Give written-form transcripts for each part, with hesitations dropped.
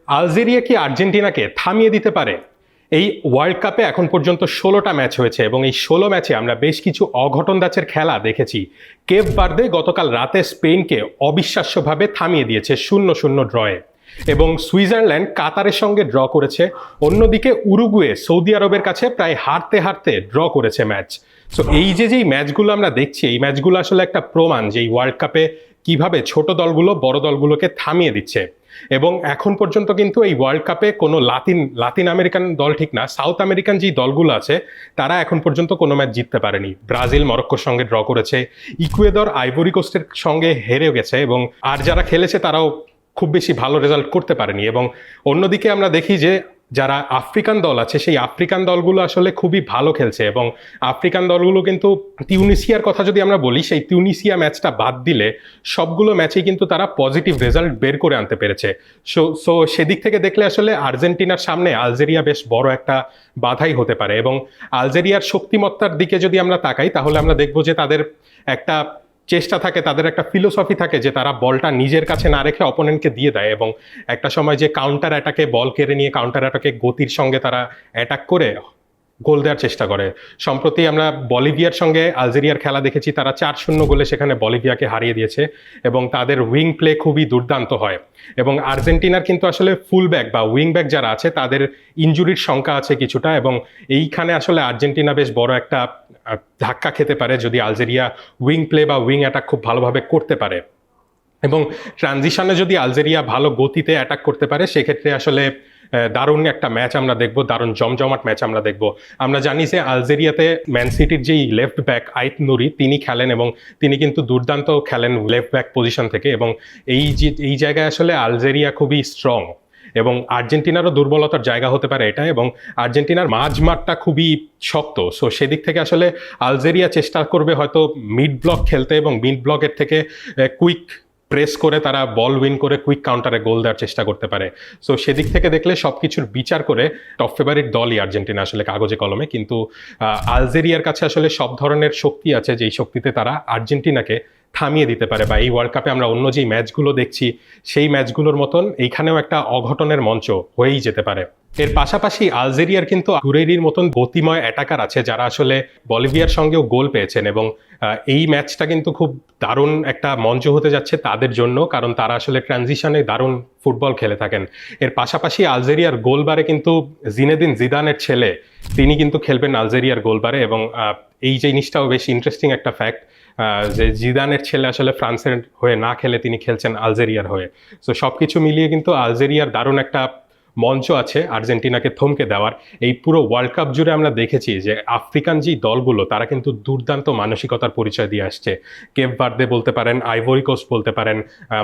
Algeria কি আর্জেন্টিনাকে থামিয়ে দিতে পারে? এই ওয়ার্ল্ড কাপে এখন পর্যন্ত 16টা ম্যাচ হয়েছে এবং এই 16 ম্যাচে আমরা বেশ কিছু অঘটন ধাঁচের খেলা দেখেছি। কেপ ভার্দে গতকাল রাতে স্পেনকে অবিশ্বাস্যভাবে থামিয়ে দিয়েছে 0-0 ড্রয়ে, এবং সুইজারল্যান্ড কাতারের সঙ্গে ড্র করেছে। অন্যদিকে উরুগুয়ে সৌদি আরবের কাছে প্রায় হারতে হারতে ড্র করেছে ম্যাচ। সো এই যেই ম্যাচগুলো আমরা দেখছি, এই ম্যাচগুলো আসলে একটা প্রমাণ যে এই ওয়ার্ল্ড কাপে কিভাবে ছোট দলগুলো বড় দলগুলোকে থামিয়ে দিচ্ছে। এবং এখন পর্যন্ত কিন্তু এই ওয়ার্ল্ড কাপে কোনো লাতিন আমেরিকান দল ঠিক না, সাউথ আমেরিকান যে দলগুলো আছে তারা এখন পর্যন্ত কোনো ম্যাচ জিততে পারেনি। ব্রাজিল মরক্কোর সঙ্গে ড্র করেছে, ইকুয়েদর আইভরি কোস্টের সঙ্গে হেরে গেছে, এবং আর যারা খেলেছে তারাও খুব বেশি ভালো রেজাল্ট করতে পারেনি। এবং অন্যদিকে আমরা দেখি যে যারা আফ্রিকান দল আছে সেই আফ্রিকান দলগুলো আসলে খুবই ভালো খেলছে, এবং আফ্রিকান দলগুলো কিন্তু তিউনিসিয়ার কথা যদি আমরা বলি, সেই তিউনিসিয়া ম্যাচটা বাদ দিলে সবগুলো ম্যাচেই কিন্তু তারা পজিটিভ রেজাল্ট বের করে আনতে পেরেছে। সো সেদিক থেকে দেখলে আসলে আর্জেন্টিনার সামনে আলজেরিয়া বেশ বড় একটা বাধাই হতে পারে। এবং আলজেরিয়ার শক্তিমত্তার দিকে যদি আমরা তাকাই তাহলে আমরা দেখব যে তাদের একটা চেষ্টা থাকে, তাদের একটা ফিলোসফি থাকে যে তারা বলটা নিজের কাছে না রেখে অপোনেন্টকে দিয়ে দেয়, এবং একটা সময় যে কাউন্টার অ্যাটাকে বল কেড়ে নিয়ে কাউন্টার অ্যাটাকে গতির সঙ্গে তারা অ্যাটাক করে গোল দেওয়ার চেষ্টা করে। সম্প্রতি আমরা বলিভিয়ার সঙ্গে আলজেরিয়ার খেলা দেখেছি, তারা 4-0 গোলে সেখানে বলিভিয়াকে হারিয়ে দিয়েছে, এবং তাদের উইং প্লে খুবই দুর্দান্ত হয়। এবং আর্জেন্টিনার কিন্তু আসলে ফুল ব্যাক বা উইং ব্যাক যারা আছে তাদের ইনজুরির সংখ্যা আছে কিছুটা, এবং এইখানে আসলে আর্জেন্টিনা বেশ বড় একটা ধাক্কা খেতে পারে যদি আলজেরিয়া উইং প্লে বা উইং অ্যাটাক খুব ভালোভাবে করতে পারে। এবং ট্রানজিশনে যদি আলজেরিয়া ভালো গতিতে অ্যাটাক করতে পারে সেক্ষেত্রে আসলে দারুণ একটা ম্যাচ আমরা দেখবো, দারুণ জমজমাট ম্যাচ আমরা দেখবো। আমরা জানি যে আলজেরিয়াতে ম্যান সিটির যেই লেফট ব্যাক আইত নুরি তিনি খেলেন, এবং তিনি কিন্তু দুর্দান্ত খেলেন লেফট ব্যাক পজিশন থেকে, এবং এই জায়গায় আসলে আলজেরিয়া খুবই স্ট্রং, এবং আর্জেন্টিনারও দুর্বলতার জায়গা হতে পারে এটা। এবং আর্জেন্টিনার মাঝমাঠটা খুবই শক্ত, সো সেদিক থেকে আসলে আলজেরিয়া চেষ্টা করবে হয়তো মিড ব্লক খেলতে, এবং মিড ব্লকের থেকে কুইক প্রেস করে তারা বল উইন করে কুইক কাউন্টারে গোল দেওয়ার চেষ্টা করতে পারে। সো সেদিক থেকে দেখলে সব কিছুর বিচার করে টপ ফেভারিট দলই আর্জেন্টিনা আসলে কাগজে কলমে, কিন্তু আলজেরিয়ার কাছে আসলে সব ধরনের শক্তি আছে যেই শক্তিতে তারা আর্জেন্টিনাকে থামিয়ে দিতে পারে। বা এই ওয়ার্ল্ড কাপে আমরা অন্য যেই ম্যাচগুলো দেখছি সেই ম্যাচগুলোর মতন এইখানেও একটা অঘটনের মঞ্চ হয়েই যেতে পারে। এর পাশাপাশি আলজেরিয়ার কিন্তু গুরেরির মতন গতিময় অ্যাটাকার আছে যারা আসলে বলিভিয়ার সঙ্গেও গোল পেয়েছেন, এবং এই ম্যাচটা কিন্তু খুব দারুণ একটা মঞ্চ হতে যাচ্ছে তাদের জন্য, কারণ তারা আসলে ট্রানজিশনে দারুণ ফুটবল খেলে থাকেন। এর পাশাপাশি আলজেরিয়ার গোলবারে কিন্তু জিনেদিন জিদানের ছেলে তিনি কিন্তু খেলবেন আলজেরিয়ার গোলবারে, এবং এই জিনিসটাও বেশ ইন্টারেস্টিং একটা ফ্যাক্ট যে জিদানের ছেলে আসলে ফ্রান্সের হয়ে না খেলে তিনি খেলছেন আলজেরিয়ার হয়ে। সো সবকিছু মিলিয়ে কিন্তু আলজেরিয়ার দারুণ একটা মঞ্চ আছে আর্জেন্টিনাকে থমকে দেওয়ার। এই পুরো ওয়ার্ল্ড কাপ জুড়ে আমরা দেখেছি যে আফ্রিকান যেই দলগুলো তারা কিন্তু দুর্দান্ত মানসিকতার পরিচয় দিয়ে আসছে। কেপ ভার্দে বলতে পারেন, আইভরি কোস্ট বলতে পারেন,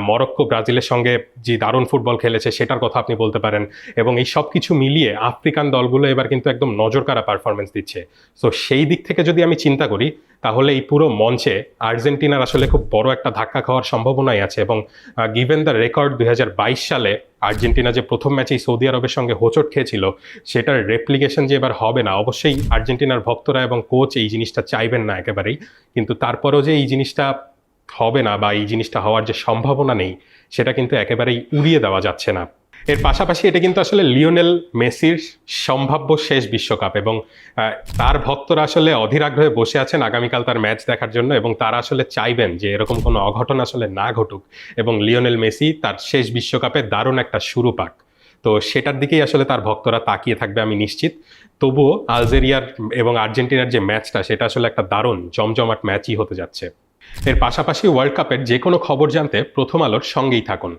মরক্কো ব্রাজিলের সঙ্গে যে দারুণ ফুটবল খেলেছে সেটার কথা আপনি বলতে পারেন, এবং এই সব কিছু মিলিয়ে আফ্রিকান দলগুলো এবার কিন্তু একদম নজরকাড়া পারফরমেন্স দিচ্ছে। সো সেই দিক থেকে যদি আমি চিন্তা করি তাহলে এই পুরো মঞ্চে আর্জেন্টিনার আসলে খুব বড় একটা ধাক্কা খাওয়ার সম্ভাবনাই আছে। এবং গিভেন দ্য রেকর্ড 2022 সালে আর্জেন্টিনা যে প্রথম ম্যাচেই সৌদি আরবের সঙ্গে হোঁচট খেয়েছিল সেটার রেপ্লিকেশন যে এবার হবে না, অবশ্যই আর্জেন্টিনার ভক্তরা এবং কোচ এই জিনিসটা চাইবেন না একেবারেই, কিন্তু তারপরেও যে এই জিনিসটা হবে না বা এই জিনিসটা হওয়ার যে সম্ভাবনা নেই সেটা কিন্তু একেবারেই উড়িয়ে দেওয়া যাচ্ছে না। এর পাশাপাশি এটা কিন্তু আসলে লিওনেল মেসির সম্ভাব্য শেষ বিশ্বকাপ, এবং তার ভক্তরা আসলে অধীর আগ্রহে বসে আছেন আগামীকাল তার ম্যাচ দেখার জন্য, এবং তারা আসলে চাইবেন যে এরকম কোনো অঘটন আসলে না ঘটুক এবং লিওনেল মেসি তার শেষ বিশ্বকাপে দারুণ একটা শুরু পাক। তো সেটার দিকেই আসলে তার ভক্তরা তাকিয়ে থাকবে আমি নিশ্চিত। তবুও আলজেরিয়ার এবং আর্জেন্টিনার যে ম্যাচটা সেটা আসলে একটা দারুণ জমজমাট ম্যাচই হতে যাচ্ছে। এর পাশাপাশি ওয়ার্ল্ড কাপের যে কোনো খবর জানতে প্রথম আলোর সঙ্গেই থাকুন।